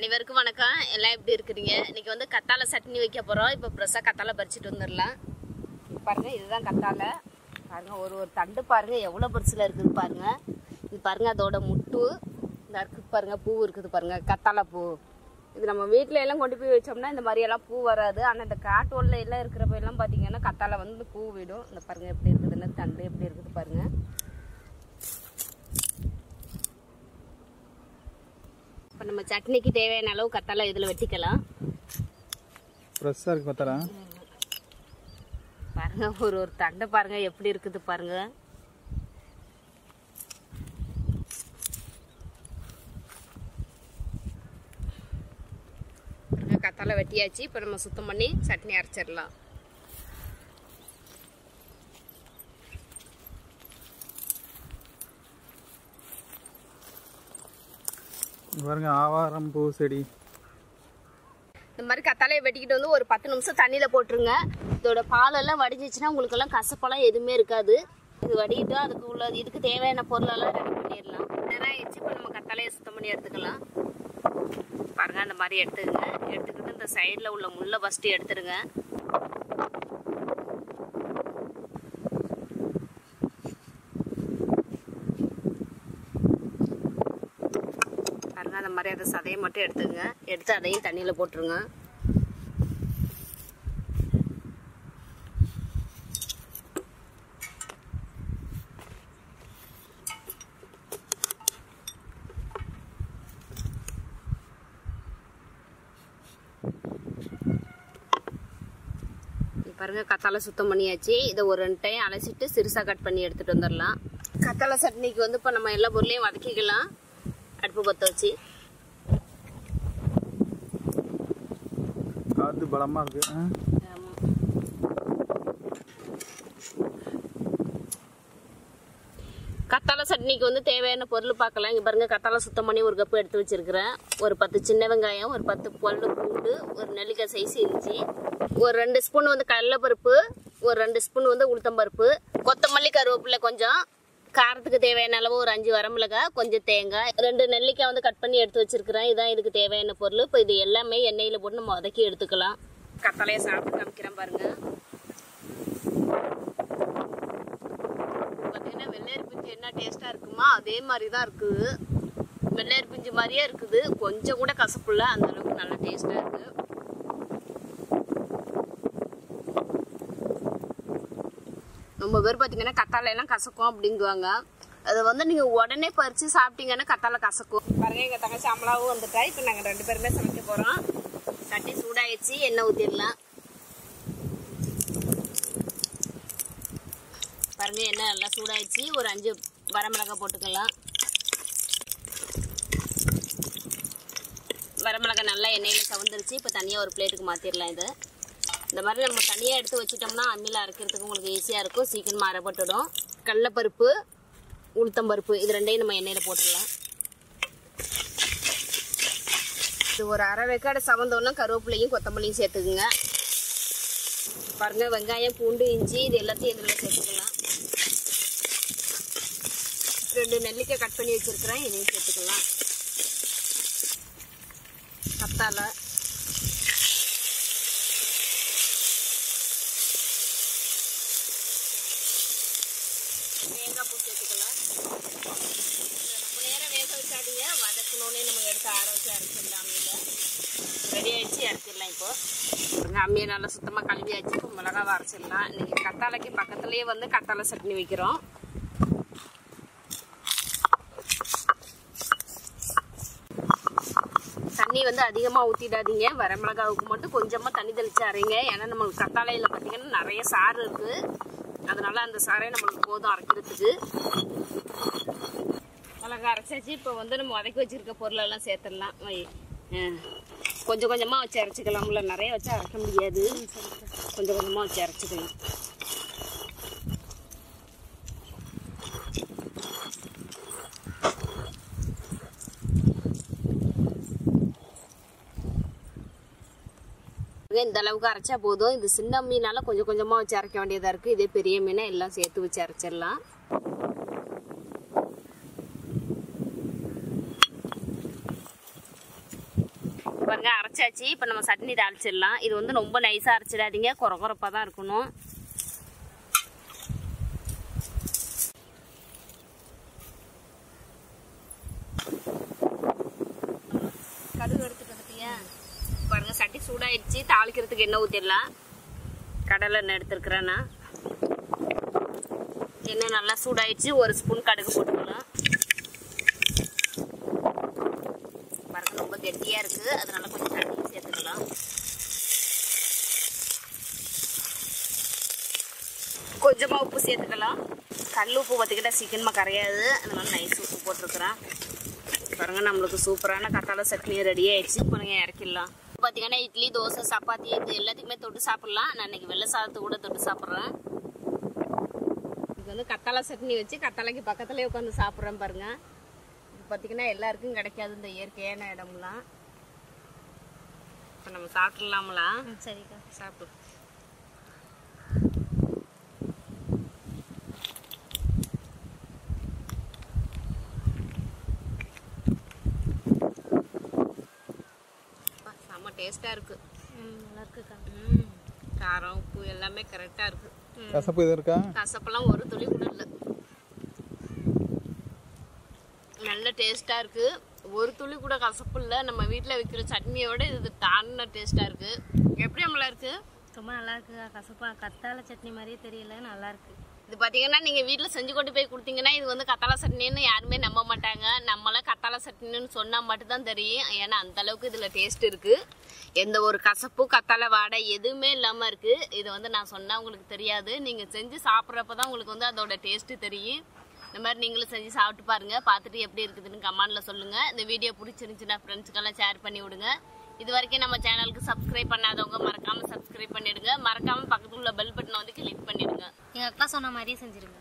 அனைவருக்கும் வணக்கம். எல்லாம் எப்படி இருக்கிறீங்க? இன்னைக்கு வந்து கத்தாழை சட்னி வைக்க போறோம். இப்போ ஃப்ரெஷ்ஷா கத்தாழை பறிச்சுட்டு வந்துடலாம். பாருங்க, இதுதான் கத்தாழை. பாருங்க, ஒரு தண்டு பாருங்க எவ்வளோ பெருசுல இருக்குது பாருங்க. இது பாருங்க, அதோட முட்டு இந்த இருக்குது பாருங்க, பூ இருக்குது பாருங்க, கத்தாழை பூ. இது நம்ம வீட்டில எல்லாம் கொண்டு போய் வச்சோம்னா இந்த மாதிரி எல்லாம் பூ வராது. ஆனால் இந்த காட்டோல்ல எல்லாம் இருக்கிறப்ப எல்லாம் பார்த்தீங்கன்னா கத்தாழை வந்து பூ விடும். இந்த பாருங்க எப்படி இருக்குதுன்னு, தண்டு எப்படி இருக்குது பாருங்க. இப்போ நம்ம சட்னிக்கு தேவையான அளவு கத்தாழை இதில் வெட்டிக்கலாம். ஃப்ரெஷ்ஷாக இருக்கு கத்தாழை பாருங்க, ஒரு தண்டை பாருங்க எப்படி இருக்குது பாருங்க. கத்தாழை வெட்டியாச்சு. இப்போ நம்ம சுத்தம் பண்ணி சட்னி அரைச்சிடலாம். பாருங்க, ஆவாரம் பூ செடி. இந்த மாதிரி கத்தாழையை வெட்டிக்கிட்டு வந்து ஒரு 10 நிமிஷம் தண்ணியில் போட்டுருங்க. இதோட பாலெல்லாம் வடிஞ்சிச்சுன்னா உங்களுக்கெல்லாம் கசப்பெல்லாம் எதுவுமே இருக்காது. இது வடிக்கிட்டு அதுக்கு உள்ள இதுக்கு தேவையான பொருளெல்லாம் ரெடி பண்ணிடலாம். நேரம் ஆயிடுச்சு. இப்போ நம்ம கத்தாழையை சுத்தம் பண்ணி எடுத்துக்கலாம். பாருங்க, அந்த மாதிரி எடுத்துக்கிட்டு இந்த சைடில் உள்ள முள்ளை ஃபஸ்ட்டு எடுத்துருங்க. அந்த மாதிரி அதை சதையை மட்டும் எடுத்துங்க. எடுத்து அதையும் தண்ணியில் போட்டுருங்க. பாருங்க, கத்தாழை சுத்தம் பண்ணியாச்சு. இதை ஒரு 2 டைம் அலசிட்டு சிறுசாக கட் பண்ணி எடுத்துட்டு வந்துடலாம். கத்தாழை சட்னிக்கு வந்து இப்போ நம்ம எல்லா பொருளையும் வதக்கிக்கலாம். அடுப்பு பற்ற வச்சு காத்து பலமா இருக்கு. கத்தாழை சட்னிக்கு வந்து தேவையான பொருள் பார்க்கலாம். இங்கே பாருங்க, கத்தாழை சுத்தம் பண்ணி ஒரு கப்பு எடுத்து வச்சிருக்கிறேன். ஒரு 10 சின்ன வெங்காயம், ஒரு 10 பல்லு பூண்டு, ஒரு நெல்லிக்காய் சைஸ் இஞ்சி, ஒரு 2 ஸ்பூன் வந்து கடலைப்பருப்பு, ஒரு 2 ஸ்பூன் வந்து உளுத்தம்பருப்பு, கொத்தமல்லி, கருவேப்பிலை கொஞ்சம், காரத்துக்கு தேவையான அளவு ஒரு 5 வரமிளகாய், கொஞ்சம் தேங்காய், 2 நெல்லிக்காய் வந்து கட் பண்ணி எடுத்து வச்சிருக்கிறேன். இதான் இதுக்கு தேவையான பொருள். இப்போ இது எல்லாமே எண்ணெயில் போட்டு நம்ம வதக்கி எடுத்துக்கலாம். கத்தாழையை சாப்பிட்டு காமிக்கிறேன் பாருங்க. பார்த்தீங்கன்னா வெள்ளேரி பிஞ்சு என்ன டேஸ்ட்டாக இருக்குமா அதே மாதிரி தான் இருக்குது. வெள்ளேரி பிஞ்சு மாதிரியே இருக்குது. கொஞ்சம் கூட கசப்பு இல்லை, அந்த அளவுக்கு நல்லா டேஸ்ட்டாக இருக்குது. ரொம்ப பேர் பார்த்தீங்கன்னா கத்தாழையெல்லாம் கசக்கும் அப்படிங்குவாங்க. அதை வந்து நீங்கள் உடனே பறித்து சாப்பிட்டீங்கன்னா கத்தாழை கசக்கும். பாருங்க, எங்கள் தங்கச்சி அமலாவும் வந்துட்டா. இப்போ நாங்கள் 2 பேருமே சமைக்க போகிறோம். சட்டி சூடாயிடுச்சு, எண்ணெய் ஊற்றிடலாம். பாருங்க, எண்ணெய் நல்லா சூடாயிடுச்சு. ஒரு 5 வரமிளகாய் போட்டுக்கலாம். வரமிளகாய் நல்லா எண்ணெயில் சவந்துருச்சு. இப்போ தனியாக ஒரு பிளேட்டுக்கு மாற்றிடலாம். இது இந்த மாதிரி நம்ம தனியாக எடுத்து வச்சிட்டோம்னா அம்மியில் அரைக்கிறதுக்கு உங்களுக்கு ஈஸியாக இருக்கும், சீக்கிரமாக அரைப்பட்டுடும். கடலைப்பருப்பு, உளுத்தம்பருப்பு இது 2யும் நம்ம எண்ணெயில் போட்டுடலாம். இது ஒரு அரை வேக்காடு சவந்தோன்னா கருவேப்பிலையும் கொத்தமல்லியும் சேர்த்துக்குங்க. பாருங்க, வெங்காயம், பூண்டு, இஞ்சி இது எல்லாத்தையும் இதில் சேர்த்துக்கலாம். 2 நெல்லிக்காய் கட் பண்ணி வச்சிருக்கிறேன், இதையும் சேர்த்துக்கலாம். கத்தாழை, தேங்காய் பூ சேர்த்துக்கலாம். ரொம்ப நேரம் வேக வச்சாதீங்க, வதக்கணுன்னே நம்ம எடுத்து ஆற வச்சு அரைச்சிடலாம். அம்மியில் ரெடி ஆகிடுச்சு, அரைச்சிடலாம். இப்போது அம்மியை நல்லா சுத்தமாக கழுவியாச்சு. இப்போ மிளகாவை அரைச்சிடலாம். இன்றைக்கி கத்தாழைக்கு பக்கத்துலேயே வந்து கத்தாழை சட்னி வைக்கிறோம். தண்ணி வந்து அதிகமாக ஊற்றிடாதீங்க. வரமிளகாவுக்கு மட்டும் கொஞ்சமாக தண்ணி தெளித்து அரைங்க. ஏன்னா நம்மளுக்கு கத்தாழையில் பார்த்தீங்கன்னா நிறைய சாறு இருக்குது. அதனால அந்த சாரே நம்மளுக்கு போதும் அரைக்கிறதுக்கு. மிளகா அரைச்சாச்சு. இப்போ வந்து நம்ம வதக்கி வச்சிருக்க பொருளெல்லாம் சேர்த்துடலாம். கொஞ்சம் கொஞ்சமாக வச்சு அரைச்சிக்கலாம்ல, நிறைய வச்சு அரைக்க முடியாது. கொஞ்சம் கொஞ்சமாக வச்சு அரைச்சிக்கலாம். இந்த அளவுக்கு அரைச்சா போதும். இது சின்ன மீனால கொஞ்சம் கொஞ்சமாக வச்சு அரைக்க வேண்டியதாக இருக்குது. இதே பெரிய மீனை எல்லாம் சேர்த்து வச்சு அரைச்சிடலாம். பாருங்க அரைச்சாச்சு. இப்போ நம்ம சட்னி தாளிச்சிடலாம். இது வந்து ரொம்ப நைஸாக அரைச்சிடாதீங்க, குறப்பாக தான் இருக்கணும். கடுகு எடுத்துட்டு வந்துட்டியா? பாருங்க சட்டி சூடாயிடுச்சு. தாளிக்கிறதுக்கு எண்ணெய் ஊற்றிடலாம். கடலை எண்ணெய் எடுத்துருக்குறேன்னா எண்ணெய் நல்லா சூடாயிடுச்சு. ஒரு ஸ்பூன் கடுகு போட்டுக்கலாம். பாருங்க ரொம்ப கெட்டியாக இருக்குது, அதனால கொஞ்சம் தண்ணி சேர்த்துக்கலாம். கொஞ்சமாக உப்பு சேர்த்துக்கலாம். கல் உப்பு பார்த்திக்கிட்டா சீக்கிரமாக கரையாது, அதனால நைஸ் உப்பு போட்டிருக்கிறேன். பாருங்க நம்மளுக்கு சூப்பரான கத்தாழை சட்னி ரெடி ஆயிடுச்சு. இப்போ நீங்கள் இறக்கிடலாம். பார்த்தீங்கன்னா இட்லி, தோசை, சப்பாத்தி இது எல்லாத்துக்குமே தொட்டு சாப்பிட்லாம். நான் இன்னைக்கு வெள்ளை சாதத்தை கூட தொட்டு சாப்பிட்றேன். இது வந்து கத்தாழை சட்னி வச்சு கத்தாழைக்கு பக்கத்துலேயே உட்காந்து சாப்பிட்றேன் பாருங்க. இது பார்த்தீங்கன்னா எல்லாருக்கும் கிடைக்காது இந்த இயற்கையான இடம்லாம். இப்போ நம்ம சாப்பிட்லாங்களா? சரிக்கா சாப்பிடு. செம்ம டேஸ்ட்டாக இருக்குது. நல்லா இருக்குக்கா. காரம் உப்பு எல்லாமே கரெக்டாக இருக்குது. கசப்பு எதுவும் இருக்கா? கசப்பெல்லாம் ஒரு துளி கூட இல்லை. நல்ல டேஸ்ட்டாக இருக்குது. ஒரு துளி கூட கசப்பு இல்லை. நம்ம வீட்டில் வைக்கிற சட்னியோட இது தாண்டின டேஸ்ட்டாக இருக்குது. எப்படி நம்மளா இருக்குது? ரொம்ப நல்லா இருக்குக்கா. கசப்பா கத்தாழை சட்னி மாதிரியே தெரியல, நல்லா இருக்குது. இது பார்த்தீங்கன்னா நீங்கள் வீட்டில் செஞ்சு கொண்டு போய் கொடுத்தீங்கன்னா இது வந்து கத்தாழை சட்னின்னு யாருமே நம்ப மாட்டாங்க. நம்மளாம் கத்தாழை சட்னின்னு சொன்னால் மட்டும்தான் தெரியும். ஏன்னா அந்தளவுக்கு இதில் டேஸ்ட் இருக்குது. எந்த ஒரு கசப்பு கத்தாழை வாடை எதுவுமே இல்லாமல் இருக்குது. இது வந்து நான் சொன்னால் உங்களுக்கு தெரியாது. நீங்கள் செஞ்சு சாப்பிட்றப்ப தான் உங்களுக்கு வந்து அதோட டேஸ்ட்டு தெரியும். இந்த மாதிரி நீங்களும் செஞ்சு சாப்பிட்டு பாருங்கள். பார்த்துட்டு எப்படி இருக்குதுன்னு கமெண்டில் சொல்லுங்கள். இந்த வீடியோ பிடிச்சிருந்துச்சுன்னா ஃப்ரெண்ட்ஸுக்கெல்லாம் ஷேர் பண்ணி விடுங்க. இது வரைக்கும் நம்ம சேனலுக்கு சப்ஸ்கிரைப் பண்ணாதவங்க மறக்காமல் சப்ஸ்கிரைப் பண்ணிவிடுங்க. மறக்காமல் பக்கத்தில் உள்ள பெல் பட்டனை வந்து கிளிக் பண்ணிவிடுங்க. எங்கள் அக்கா சொன்ன மாதிரியே செஞ்சுருங்க.